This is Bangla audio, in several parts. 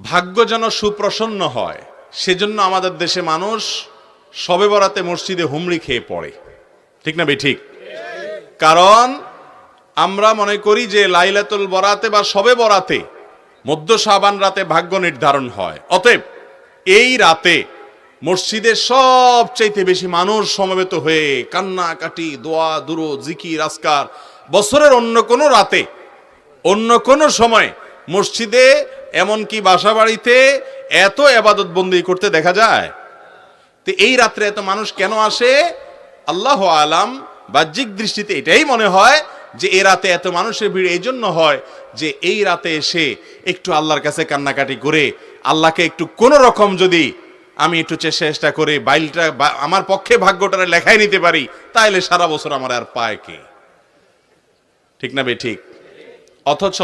ভাগ্য যেন সুপ্রসন্ন হয় সেজন্য আমাদের দেশে মানুষ শবে বরাতে মসজিদে হুমড়ি খেয়ে পড়ে, ঠিক না ঠিক? কারণ আমরা মনে করি যে লাইলাতুল বরাতে বা শবে বরাতে মধ্য শাবান রাতে ভাগ্য নির্ধারণ হয়। অতএব এই রাতে মসজিদে সবচাইতে বেশি মানুষ সমবেত হয়ে কান্নাকাটি, দোয়া দুরূদ, জিকির আজকার বছরের অন্য কোনো রাতে অন্য কোনো সময় মসজিদে এমনকি বাসা বাড়িতে এত ইবাদত বন্দি করতে দেখা যায়। তো এই রাত্রে এত মানুষ কেন আসে? আল্লাহু আলাম, বাহ্যিক দৃষ্টিতে এটাই মনে হয় যে এই রাতে এত মানুষের ভিড় এই জন্য হয় যে এই রাতে এসে একটু আল্লাহর কাছে কান্নাকাটি করে আল্লাহকে একটু কোন রকম যদি আমি একটু চেষ্টা করে বাইলটা আমার পক্ষে ভাগ্যটারে লেখাই নিতে পারি, তাইলে সারা বছর আমার আর পায় কে, ঠিক না ঠিক? অথচ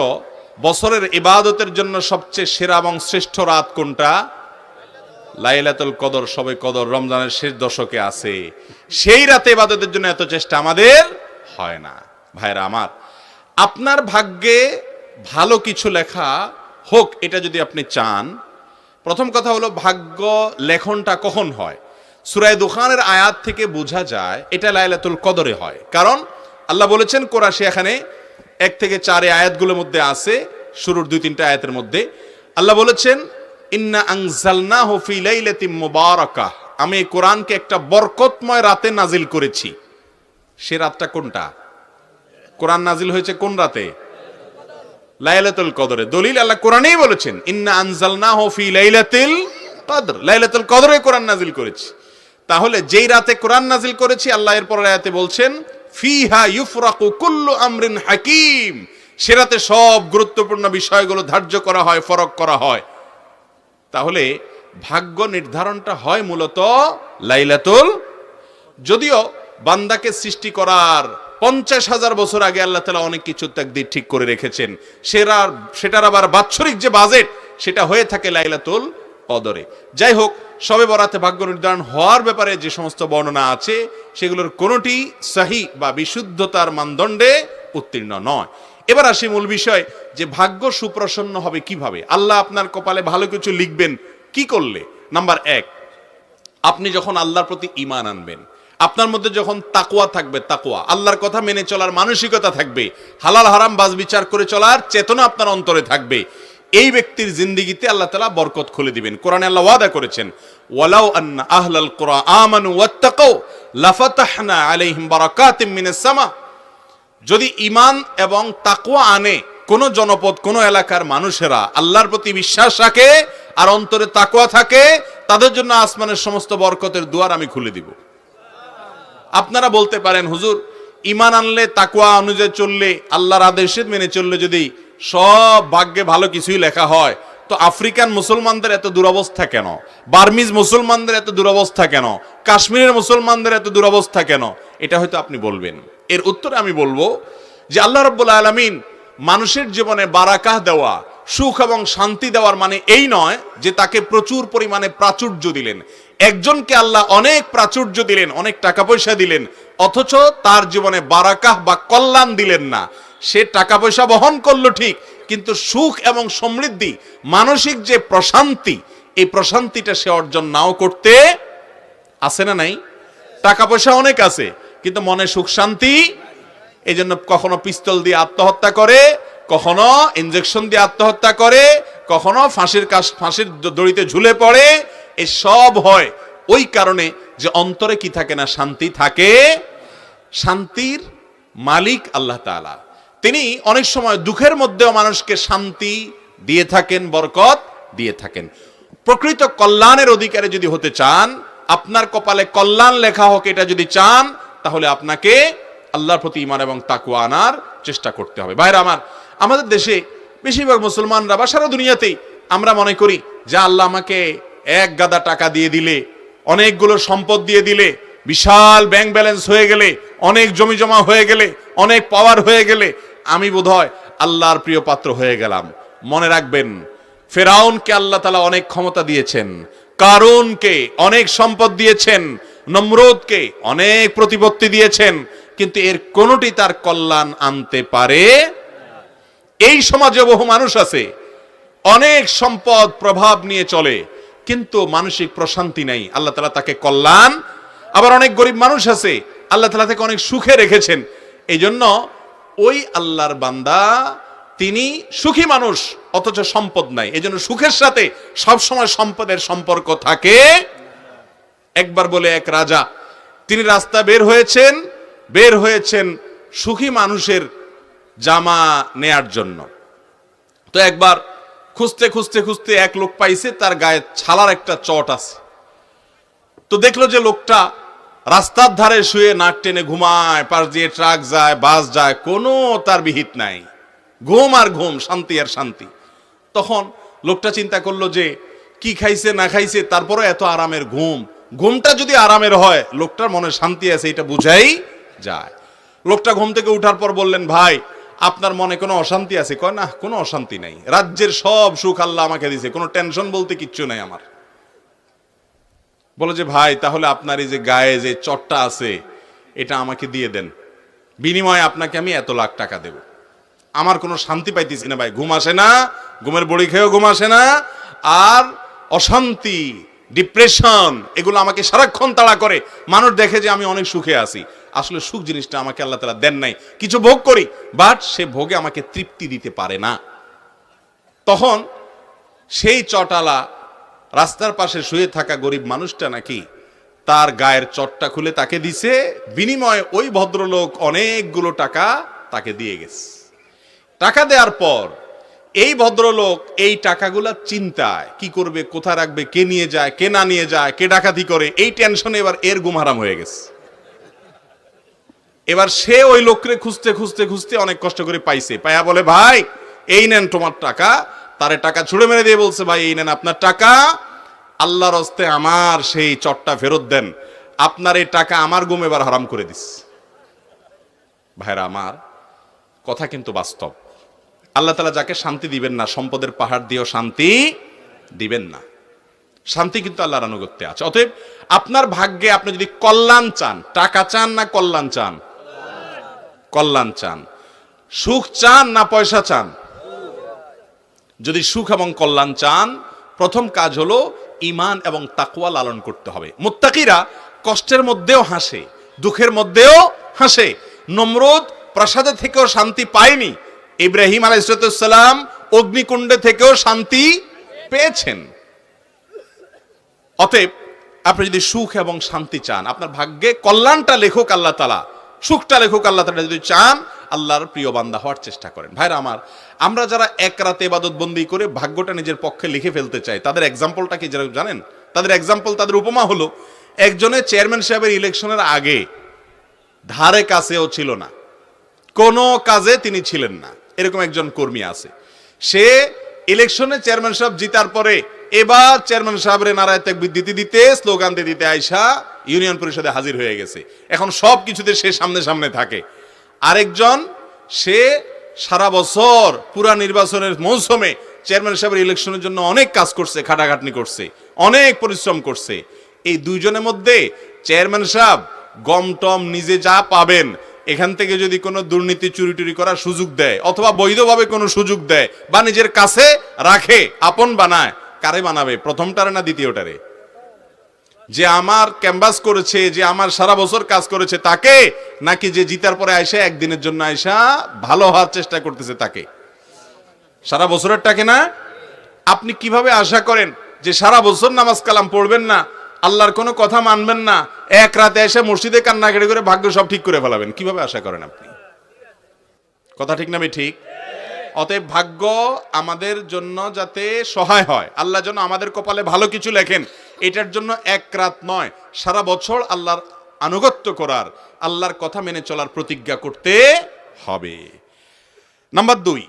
বছরের ইবাদতের জন্য সবচেয়ে সেরা এবং শ্রেষ্ঠ রাত কোনটা? লাইলাতুল কদর, শবে কদর রমজানের শেষ দশকে আছে। সেই রাতে ইবাদতের জন্য এত চেষ্টা আমাদের হয় না। ভাইরা আমার, আপনার ভাগ্যে ভালো কিছু লেখা হোক এটা যদি আপনি চান, প্রথম কথা হলো ভাগ্য লেখনটা কখন হয়? সূরা দুখানের আয়াত থেকে বোঝা যায় এটা লাইলাতুল কদরে হয়। কারণ আল্লাহ বলেছেন কোরআশে এখানে 1 থেকে 4 আয়াতগুলোর মধ্যে আছে, শুরুর 2-3টা আয়াতের মধ্যে আল্লাহ বলেছেন ইন্না আনজালনাহু ফি লাইলাতিন মুবারাকাহ, আমি এই কোরআনকে একটা বরকতময় রাতে নাজিল করেছি। সে রাতটা কোনটা? কোরআন নাজিল হয়েছে কোন রাতে? লাইলাতুল কদরে। দলিল আল্লাহ কোরআনেই বলেছেন ইন্না আনজালনাহু ফি লাইলাতিল কদর, লাইলাতুল কদরে কোরআন নাজিল করেছি। তাহলে যেই রাতে কোরআন নাজিল করেছি আল্লাহ এর পরের আয়াতে বলছেন ফিহা ইউফরাকু কুল্লু আমরিন হাকিম, সে রাতে সব গুরুত্বপূর্ণ বিষয়গুলো ধার্য করা হয়, ফরক করা হয়। তাহলে ভাগ্য নির্ধারণটা হয় মূলত লাইলাতুল, যদিও বান্দাকে সৃষ্টি করার 50,000 বছর আগে আল্লাহ তাআলা অনেক কিছু তাকদীর ঠিক করে রেখেছেন। সেটার আবার বাৎসরিক যে বাজেট সেটা হয়ে থাকে লাইলাতুল কদরে। যাই হোক, শবে বরাতে ভাগ্য নির্ধারণ হওয়ার ব্যাপারে যে সমস্ত বর্ণনা আছে সেগুলোর কোনোটি সহি বা বিশুদ্ধতার মানদণ্ডে উত্তীর্ণ নয়। এবার আসি মূল বিষয় যে ভাগ্য সুপ্রসন্ন হবে কিভাবে। আল্লাহ আপনার কপালে ভালো কিছু লিখবেন কি করলে? নাম্বার 1, আপনি যখন আল্লাহর প্রতি ঈমান আনবেন, আপনার মধ্যে যখন তাকওয়া থাকবে, তাকওয়া আল্লাহর কথা মেনে চলার মানসিকতা থাকবে, হালাল হারাম বাজ বিচার করে চলার চেতনা আপনার অন্তরে থাকবে, এই ব্যক্তির জিন্দেগিতে আল্লাহ তাআলা বরকত খুলে দিবেন। কোরআনে আল্লাহ ওয়াদা করেছেন ওয়ালাউ আন্না আহলাল কুরআ আমানু ওয়াত্তাকাউ লাফাতাহনা আলাইহিম বারাকাতিম মিনাস সামা, যদি ঈমান এবং তাকওয়া আনে কোন জনপদ, কোন এলাকার মানুষেরা আল্লাহর প্রতি বিশ্বাস রাখে আর অন্তরে তাকওয়া থাকে, তাদের জন্য আসমানের সমস্ত বরকতের দুয়ার আমি খুলে দিব। আপনারা বলতে পারেন হুজুর, ঈমান আনলে তাকওয়া অনুযায়ী চললে আল্লাহর আদেশ মেনে চললে যদি সব ভাগ্যে ভালো কিছুই লেখা হয়, তো আফ্রিকান মুসলমানদের এত দুরবস্থা কেন? বার্মিজ মুসলমানদের এত দুরবস্থা কেন? কাশ্মীরের মুসলমানদের এত দুরবস্থা কেন? এটা হয়তো আপনি বলবেন। এর উত্তরে আমি বলবো যে আল্লাহ রাব্বুল আলামিন মানুষের জীবনে বারাকাহ দেওয়া, সুখ এবং শান্তি দেওয়ার মানে এই নয় যে তাকে প্রচুর পরিমাণে প্রাচুর্য দিলেন। একজনকে আল্লাহ অনেক প্রাচুর্য দিলেন, অনেক টাকা পয়সা দিলেন, অথচ তার জীবনে বারাকাহ বা কল্যাণ দিলেন না। সে টাকা পয়সা বহন করলো ঠিক, কিন্তু সুখ এবং সমৃদ্ধি, মানসিক যে প্রশান্তি, এই প্রশান্তিটা সে অর্জন নাও করতে আছে না নাই? টাকা পয়সা অনেক আছে কিন্তু মনে সুখ শান্তি, এই জন্য কখনো পিস্তল দিয়ে আত্মহত্যা করে, কখনো ইনজেকশন দিয়ে আত্মহত্যা করে, কখনো ফাঁসির দড়িতে ঝুলে পড়ে। এই সব হয় ওই কারণে যে অন্তরে কি থাকে না, শান্তি থাকে। শান্তির মালিক আল্লাহ তাআলা, তিনি অনেক সময় দুঃখের মধ্যেও মানুষকে শান্তি দিয়ে থাকেন, বরকত দিয়ে থাকেন। প্রকৃত কল্যাণের অধিকারী যদি হতে চান, আপনার কপালে কল্যাণ লেখা হোক এটা যদি চান, তাহলে আপনাকে আল্লাহর প্রতি ঈমান এবং তাকওয়া আনার চেষ্টা করতে হবে। ভাইরা আমার, আমাদের দেশে বেশিরভাগ মুসলমানরা বা সারা দুনিয়াতেই আমরা মনে করি যে আল্লাহ আমাকে এক গাদা টাকা দিয়ে দিলে, অনেকগুলো সম্পদ দিয়ে দিলে, বিশাল ব্যাংক ব্যালেন্স হয়ে গেলে, অনেক জমি জমা হয়ে গেলে, অনেক পাওয়ার হয়ে গেলে আমি বোধহয় আল্লাহর প্রিয় পাত্র হয়ে গেলাম। মনে রাখবেন, ফেরাউনকে আল্লাহ তাআলা অনেক ক্ষমতা দিয়েছেন, কারুনকে অনেক সম্পদ দিয়েছেন, নমরুদকে অনেক প্রতিপত্তি দিয়েছেন, কিন্তু এর কোনোটি তার কল্যাণ আনতে পারে। এই সমাজে বহু মানুষ আছে অনেক সম্পদ প্রভাব নিয়ে চলে, কিন্তু মানসিক প্রশান্তি নাই, আল্লাহ তাআলা তাকে কল্যাণ। আবার অনেক গরিব মানুষ আছে, আল্লাহ তাআলা তাকে অনেক সুখে রেখেছেন। এই জন্য ওই আল্লাহর বান্দা তিনি সুখী মানুষ, অথচ সম্পদ নাই। এই জন্য সুখের সাথে সবসময় সম্পদের সম্পর্ক থাকে। একবার বলে এক রাজা, তিনি রাস্তা বের হয়েছেন সুখী মানুষের জামা নেয়ার জন্য। তো একবার খুঁজতে খুঁজতে খুঁজতে এক লোক পাইছে, তার গায়ে ছালার একটা চট আছে। তো দেখলো যে লোকটা রাস্তার ধারে শুয়ে নাক টেনে ঘুমায়, পাশ দিয়ে ট্রাক যায়, বাস যায়, কোনো তার বিহিত নাই, ঘুম আর ঘুম, শান্তি আর শান্তি। তখন লোকটা চিন্তা করলো যে কি খাইছে না খাইছে, তারপরে এত আরামের ঘুমটা যদি আরামের হয়, লোকটার মনে শান্তি আছে, এটা বুঝাই যায়। লোকটা ঘুম থেকে উঠার পর বললেন, ভাই আপনার মনে কোনো অশান্তি আছে? কয়, না, কোনো অশান্তি নাই, রাজ্যের সব সুখ আল্লাহ আমাকে দিয়েছে, কোনো টেনশন বলতে কিচ্ছু নাই আমার। বলে যে ভাই, তাহলে আপনার এই যে গায়ে যে চটটা আছে এটা আমাকে দিয়ে দেন, বিনিময়ে আপনাকে আমি এত লাখ টাকা দেব। আমার কোনো শান্তি পাইতেছি না ভাই, ঘুম আসে না, ঘুমের বড়ি খেয়েও ঘুম আসে না, আর অশান্তি, ডিপ্রেশন, এগুলো আমাকে সারাক্ষণ তাড়া করে। মানুষ দেখে যে আমি অনেক সুখে আছি, আসলে সুখ জিনিসটা আমাকে আল্লাহ তাআলা দেন নাই। কিছু ভোগ করি, বাট সে ভোগে আমাকে তৃপ্তি দিতে পারে না। তখন সেই চটালা রাস্তার পাশে শুয়ে থাকা গরিব মানুষটা নাকি তার গায়ের চটটা খুলে তাকে দিছে, বিনিময়ে ওই ভদ্রলোক অনেকগুলো টাকা তাকে দিয়ে গেছে। টাকা দেওয়ার পর এই ভদ্রলোক এই টাকাগুলা চিন্তায়, কি করবে, কোথায় রাখবে, কে নিয়ে যায়, কে না নিয়ে যায়, কে ডাকাতি করে, এই টেনশনে এবার এর ঘুম হারাম হয়ে গেছে। এবার সে ওই লোকরে খুঁজতে খুঁজতে খুঁজতে অনেক কষ্ট করে পাইছে, পায়া বলে, ভাই এই নেন তোমার টাকা। তারে টাকা ছুড়ে মেরে দিয়ে বলছে, ভাই এই নেন আপনার টাকা, আল্লাহর হস্তে আমার সেই চটটা ফেরত দেন, আপনার এই টাকা আমার ঘুম এবার হারাম করে দিস। ভাইরা আমার, কথা কিন্তু বাস্তব। আল্লাহ তাআলা যাকে শান্তি দিবেন না, সম্পদের পাহাড় দিয়েও শান্তি দিবেন না। শান্তি কিন্তু আল্লাহর আনুগত্যে আছে। অতএব আপনার ভাগ্যে আপনি যদি কল্যাণ চান, টাকা চান না কল্যাণ চান? কল্যাণ চান। সুখ চান না পয়সা চান? যদি সুখ এবং কল্যাণ চান, প্রথম কাজ হলো ঈমান এবং তাকওয়া লালন করতে হবে। মুত্তাকিরা কষ্টের মধ্যেও হাসে, দুঃখের মধ্যেও হাসে। নমরুদ প্রাসাদে থেকেও শান্তি পায়নি, ইব্রাহিম আলাইহিস সালাম অগ্নিকুণ্ডে থেকেও শান্তি পেয়েছেন। অতএব আপনি যদি সুখ এবং শান্তি চান, আপনার ভাগ্যে কল্যাণটা লেখক আল্লাহ তাআলা, সুখটা লেখক আল্লাহ তাআলা, যদি চান আল্লাহর প্রিয় বান্দা হওয়ার চেষ্টা করেন। ভাইরা আমার, আমরা যারা এক রাতে ইবাদত বন্দি করে ভাগ্যটা নিজের পক্ষে লিখে ফেলতে চাই, তাদের এক্সাম্পলটা কি জানেন? তাদের এক্সাম্পল, তাদের উপমা হলো, একজনের চেয়ারম্যান সাহেবের ইলেকশনের আগে ধারে কাছেও ছিল না, কোনো কাজে তিনি ছিলেন না, এরকম একজন কর্মী আছে। সে ইলেকশনে চেয়ারম্যান সাহেব জিতার পরে এবার চেয়ারম্যান সাহেবের নারায় তাকবীর দিতে দিতে, স্লোগান দিতে আয়সা ইউনিয়ন পরিষদে হাজির হয়ে গেছে। এখন সব কিছুতে সে সামনে সামনে থাকে। আরেকজন, সে সারা বছর পুরা নির্বাচনের মৌসুমে চেয়ারম্যান সাহেবের ইলেকশনের জন্য অনেক কাজ করছে, খাটাখাটনি করছে, অনেক পরিশ্রম করছে। এই দুইজনের মধ্যে চেয়ারম্যান সাহেব গম টম নিজে যা পাবেন, এখান থেকে যদি কোনো দুর্নীতি চুরি টুরি করার সুযোগ দেয়, অথবা বৈধভাবে কোনো সুযোগ দেয়, বা নিজের কাছে রাখে, আপন বানায়, কারে বানাবে? প্রথমটারে না দ্বিতীয়টারে? যে আমার ক্যাম্পাস করেছে, যে আমার সারা বছর কাজ করেছে তাকে, নাকি যে জিতার পরে আয়সা একদিনের জন্য আয়সা ভালো হওয়ার চেষ্টা করতেছে তাকে? সারা বছরেরটাকে না? আপনি কিভাবে আশা করেন যে সারা বছর নামাজ কালাম পড়বেন না, আল্লাহর কোনো কথা মানবেন না, এক রাতে এসে মসজিদে কান্নাকাটি করে ভাগ্য সব ঠিক করে ফেলাবেন? কিভাবে আশা করেন আপনি? কথা ঠিক না? ঠিক। অতএব ভাগ্য আমাদের জন্য যাতে সহায় হয়, আল্লাহ যেন আমাদের কপালে ভালো কিছু লেখেন, এটার জন্য এক রাত নয়, সারা বছর আল্লাহর আনুগত্য করার, আল্লাহর কথা মেনে চলার প্রতিজ্ঞা করতে হবে। নাম্বার 2,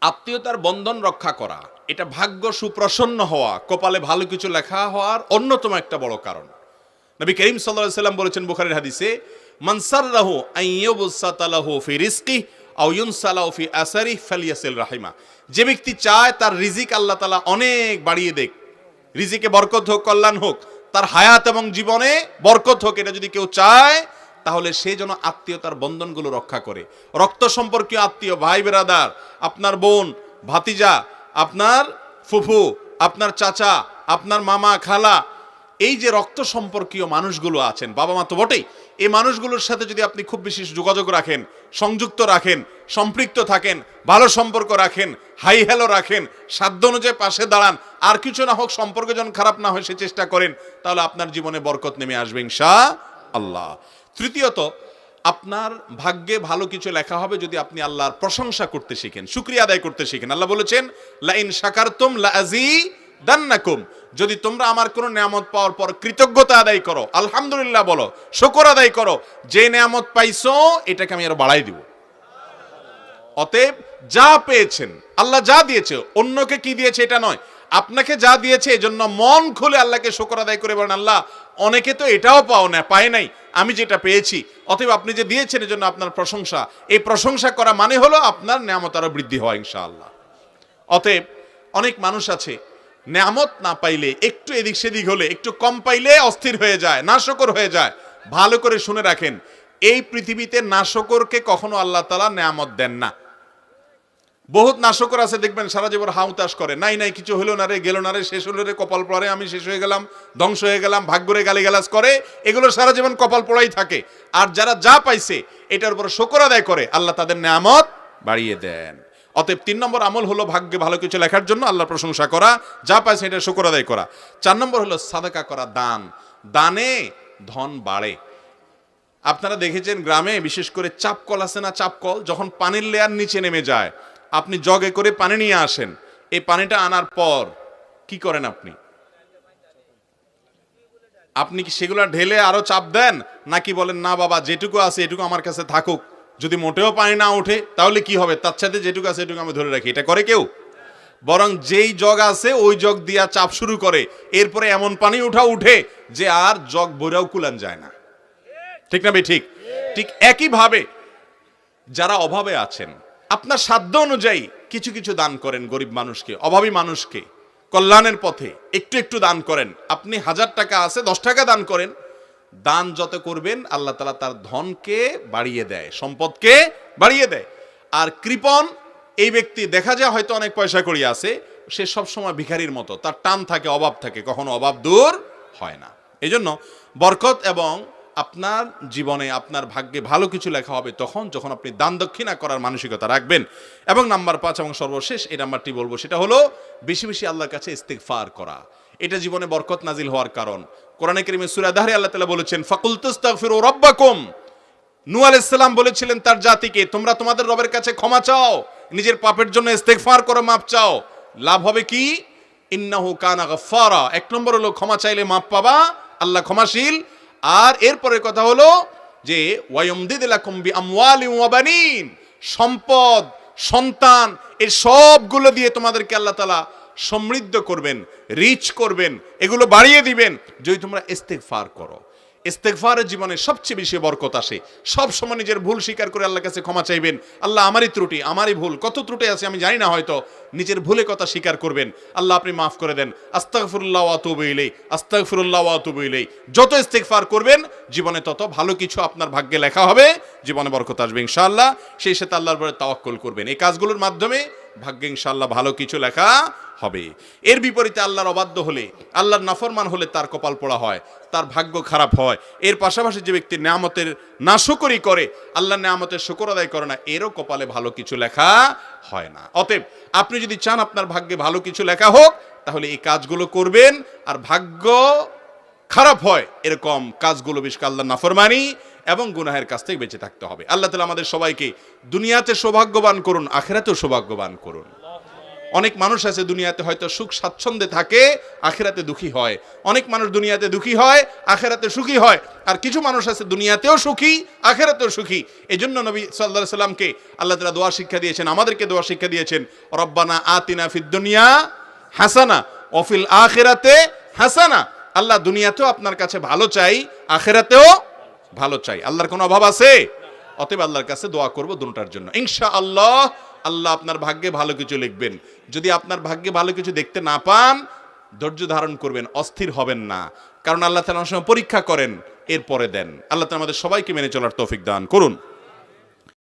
আত্মীয়তার বন্ধন রক্ষা করা। এটা ভাগ্য সুপ্রসন্ন হওয়া, কপালে ভালো কিছু লেখা হওয়ার অন্যতম একটা বড় কারণ। নবী করিম সাল্লাল্লাহু আলাইহি সাল্লাম বলেছেন বুখারীর হাদিসে, মান সাররাহু আন ইউবসাতা লাহু ফি রিজকি আও ইউনসালাহু ফি আসারি ফালিয়াসিল রাহিমা। যে ব্যক্তি চায় তার রিজিক আল্লাহ তাআলা অনেক বাড়িয়ে দেখ, রিজিকে বরকত হোক, কল্যাণ হোক, তার হায়াত এবং জীবনে বরকত হোক, এটা যদি কেউ চায়, তাহলে সে যেন আত্মীয়তার বন্ধনগুলো রক্ষা করে। রক্ত সম্পর্কীয় আত্মীয়, ভাই বেরাদার, আপনার বোন, ভাতিজা, আপনার ফুফু, আপনার চাচা, আপনার মামা, খালা, এই যে রক্ত সম্পর্কীয় মানুষগুলো আছেন, বাবা মা তো বটেই, এই মানুষগুলোর সাথে যদি আপনি খুব বেশি যোগাযোগ রাখেন, সংযুক্ত রাখেন, সম্পৃক্ত থাকেন, ভালো সম্পর্ক রাখেন, হাই হ্যালো রাখেন, সাধ্য অনুযায়ী পাশে দাঁড়ান, আর কিছু না হোক সম্পর্ক যেন খারাপ না হয় সে চেষ্টা করেন, তাহলে আপনার জীবনে বরকত নেমে আসবে ইনশাআল্লাহ। তৃতীয়ত, আপনার ভাগ্যে ভালো কিছু লেখা হবে যদি আপনি আল্লাহর প্রশংসা করতে শিখেন, শুকরিয়া আদায় করতে শিখেন। আল্লাহ বলেছেন, লা ইন শাকারতুম লা আযীদান্নাকুম, যদি তোমরা আমার কোনো নিয়ামত পাওয়ার পর কৃতজ্ঞতা আদায় করো, আলহামদুলিল্লাহ বলো, শুকর আদায় করো, যে নিয়ামত পাইছো এটাকে আমি আরো বাড়াই দিব। অতএব যা পেয়েছেন, আল্লাহ যা দিয়েছে, অন্যকে কি দিয়েছে এটা নয়, আপনাকে যা দিয়েছে এজন্য মন খুলে আল্লাহকে শুকর আদায় করে বলেন, আল্লাহ অনেকে তো এটাও পায় নাই, আমি যেটা পেয়েছি, অতএব আপনি যে দিয়েছেন এজন্য আপনার প্রশংসা। এই প্রশংসা করা মানে হলো আপনার নিয়ামত আরো বৃদ্ধি হয় ইনশাআল্লাহ। অতএব অনেক মানুষ আছে নিয়ামত না পাইলে, একটু এদিক সেদিক হলে, একটু কম পাইলে অস্থির হয়ে যায়, নাশকর হয়ে যায়। ভালো করে শুনে রাখেন, এই পৃথিবীতে নাশকরকে কখনো আল্লাহ তাআলা নিয়ামত দেন না। বহুত নাশকর আছে দেখবেন সারা জীবন হাউতাস করে, নাই নাই কিছু হলো না রে, গেল না রে, শেষ হলো রে, কপাল পড়ে, আমি শেষ হয়ে গেলাম, ধ্বংস হয়ে গেলাম, ভাগ্যরে গালিগালাজ করে, এগুলো সারা জীবন কপাল পড়াই থাকে। আর যারা যা পাইছে এটার উপর শুকর আদায় করে, আল্লাহ তাদের নিয়ামত বাড়িয়ে দেন। অতএব 3 নম্বর আমল হলো ভাগ্যে ভালো কিছু লেখার জন্য আল্লাহর প্রশংসা করা, যা পাইছে এটা শুকর আদায় করা। 4 নম্বর হলো সাদাকা করা, দান। দানে ধন বাড়ে। আপনারা দেখেছেন গ্রামে বিশেষ করে চাপকল আছে না, চাপকল যখন পানির লেয়ার নিচে নেমে যায়, আপনি জগে করে পানি নিয়ে আসেন, এই পানিটা আনার পর কি করেন আপনি কি সেগুলা ঢেলে আরো চাপ দেন, নাকি বলেন না বাবা যেটুকু আছে এটুকু আমার কাছে থাকুক, যদি মোটেও পানি না ওঠে তাহলে কি হবে, তার সাথে যেটুকু আছে এটুকু আমি ধরে রাখি, এটা করে কেউ? বরং যেই জগ আছে ওই জগ দিয়া চাপ শুরু করে, এরপরে এমন পানি উঠে যে আর জগ বইরাও কুলান যায় না। ঠিক না ভাই? ঠিক ঠিক একইভাবে যারা অভাবে আছেন, আপনার সাধ্য অনুযায়ী কিছু কিছু দান করেন, গরিব মানুষকে, অভাবী মানুষকে কল্যাণের পথে একটু একটু দান করেন। আপনি 1000 টাকা আছে, 10 টাকা দান করেন। দান যত করবেন আল্লাহ তাআলা তার ধনকে বাড়িয়ে দেয়, সম্পদকে বাড়িয়ে দেয়। আর কৃপণ এই ব্যক্তি দেখা যায় হয়তো অনেক পয়সা করি আছে, সে সবসময় ভিখারির মতো, তার টান থাকে, অভাব থাকে, কখনো অভাব দূর হয় না। এই জন্য বরকত এবং আপনার জীবনে আপনার ভাগ্যে ভালো কিছু লেখা হবে তখন যখন আপনি দান দক্ষিণা করার মানসিকতা রাখবেন। এবং নাম্বার 5 এবং সর্বশেষ এই নাম্বারটি বলবো, সেটা হলো বেশি বেশি আল্লাহর কাছে ইস্তিগফার করা। এটা জীবনে বরকত নাজিল হওয়ার কারণ। কোরআনে কারীমে সূরা দাহরে আল্লাহ তাআলা বলেছেন, ফাকুল তাস্তাগফিরু রাব্বাকুম। নূহ আলাইহিস সালাম বলেছিলেন তার জাতিকে, তোমরা তোমাদের রবের কাছে ক্ষমা চাও, নিজের পাপের জন্য ইস্তিগফার করো, মাপ চাও। লাভ হবে কি? ইন্নাহু কানা গাফফারা। 1 নম্বর হলো ক্ষমা চাইলে মাপ পাবা, আল্লাহ ক্ষমাশীল। আর এরপরের কথা হলো যে ওয়ায়ুমদিদুলাকুম বিআমওয়ালিন ওয়া বানিন, সম্পদ, সন্তান, এই সবগুলো দিয়ে তোমাদেরকে আল্লাহ তাআলা সমৃদ্ধ করবেন, রিচ করবেন, এগুলো বাড়িয়ে দিবেন যদি তোমরা ইস্তিগফার করো। ইস্তিগফারের জীবনে সবচেয়ে বেশি বরকত আসে। সব সময় নিজের ভুল স্বীকার করে আল্লাহর কাছে ক্ষমা চাইবেন, আল্লাহ আমারই ত্রুটি, আমারই ভুল, কত ত্রুটি আছে আমি জানি না, হয়তো নিজের ভুলে কথা স্বীকার করবেন, আল্লাহ আপনি মাফ করে দেন, আস্তাগফিরুল্লাহ ওয়া আতুবু ইলাইহি, আস্তাগফিরুল্লাহ ওয়া আতুবু ইলাইহি। যত ইস্তিগফার করবেন জীবনে তত ভালো কিছু আপনার ভাগ্যে লেখা হবে, জীবনে বরকত আসবে ইনশাআল্লাহ। সেই সাথে আল্লাহর উপরে তাওয়াক্কুল করবেন। এই কাজগুলোর মাধ্যমে ভাগ্যে ইনশাআল্লাহ ভালো কিছু লেখা হবে। এর বিপরীতে আল্লাহর অবাধ্য হলে, আল্লাহর নাফরমান হলে তার কপাল পোড়া হয়, তার ভাগ্য খারাপ হয়। এর পাশাপাশি যে ব্যক্তি নিয়ামতের নাশকরি করে, আল্লাহর নিয়ামতের শুকর আদায় করে না, এরও কপালে ভালো কিছু লেখা হয় না। অতএব আপনি যদি চান আপনার ভাগ্যে ভালো কিছু লেখা হোক, তাহলে এই কাজগুলো করবেন। আর ভাগ্য খারাপ হয় এরকম কাজগুলো বেশ আল্লাহর নাফরমানি এবং গুনাহের কাছ থেকে বেঁচে থাকতে হবে। আল্লাহ তাআলা আমাদের সবাইকে দুনিয়াতে সৌভাগ্যবান করুন, আখিরাতেও সৌভাগ্যবান করুন। অনেক মানুষ আছে দুনিয়াতে হয়তো সুখ স্বাচ্ছন্দ্যে থাকে, আখিরাতে দুঃখী হয়। অনেক মানুষ দুনিয়াতে দুঃখী হয়, আখিরাতে সুখী হয়। আর কিছু মানুষ আছে দুনিয়াতেও সুখী, আখিরাতেও সুখী। এজন্য নবী সাল্লাল্লাহু আলাইহি সাল্লামকে আল্লাহ তাআলা দোয়া শিক্ষা দিয়েছেন, আমাদেরকে দোয়া শিক্ষা দিয়েছেন, রব্বানা আতিনা ফিদ দুনিয়া হাসানা ওয়া ফিল আখিরাতে হাসানা। আল্লাহ দুনিয়াতেও আপনার কাছে ভালো চাই, আখিরাতেও ভালো চাই। আল্লাহর কোনো অভাব আছে? অতএব আল্লাহর কাছে দোয়া করব দুটোটার জন্য ইনশাআল্লাহ। আল্লাহ আপনার ভাগ্যে ভালো কিছু লিখবেন। যদি আপনার ভাগ্যে ভালো কিছু দেখতে না পান, ধৈর্য ধারণ করবেন, অস্থির হবেন না, কারণ আল্লাহ তাআলা অনেক সময় পরীক্ষা করেন, এরপরে দেন। আল্লাহ তাআলা আমাদের সবাইকে মেনে চলার তৌফিক দান করুন।